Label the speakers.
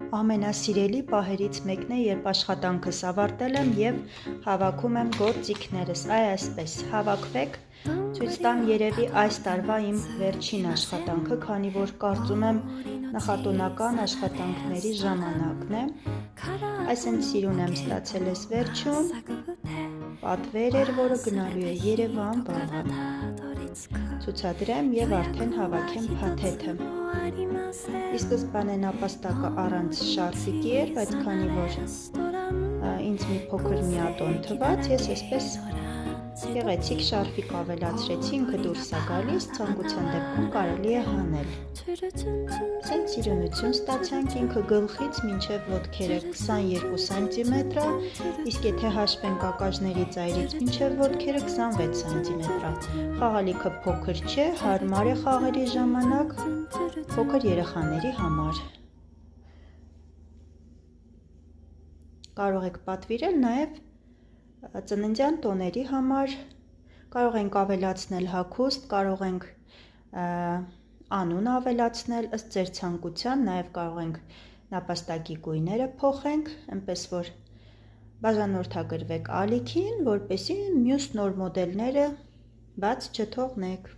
Speaker 1: Ամենասիրելի պահերից մեկն է, երբ աշխատանքս ավարտել եմ և հավաքում եմ գործիքներս, այսպես, հավաքվեք, ցույց տամ երևի այս տարվա իմ վերջին աշխատանքը, քանի որ կարծում եմ նախատոնական աշխատանքների ժամանակն է, այս հենց սիրուն եմ ստացել ես վերջում, պատվեր էր, որը գնալու է Երևան վաղը, ցուցադրեմ և արդեն հավաքեմ փաթեթը, ի սկզբանե նապաստակը առանց շարֆիկի էր, բայց քանի որ ինձ մի փոքր միատոն թվաց, ես այսպես գեղեցիկ շարֆիկ ավելացրեցի, ինքը դուրս է գալիս, ցանկության դեպքում կարելի է հանել, սենց սիրունություն ստացանք, ինքը գլխից մինչև ոտքերը 22 սանտիմետր է, իսկ եթե հաշվենք ակաժների ծայրից մինչև ոտքերը 26 սանտիմետր է, խաղալիքը փոքր չէ, հարմար է խաղերի ժամանակ, փոքր երեխաների համար, կարող եք պատվիրել նաև ծննդյան տոների համար, կարող ենք ավելացնել հագուստ, կարող ենք անուն ավելացնել, ըստ ձեր ցանկության, նաև կարող ենք նապաստակի գույները փոխենք, այնպես որ բաժանորդագրվեք ալիքին, որպեսզի մյուս նոր մոդելները բաց չթողնեք։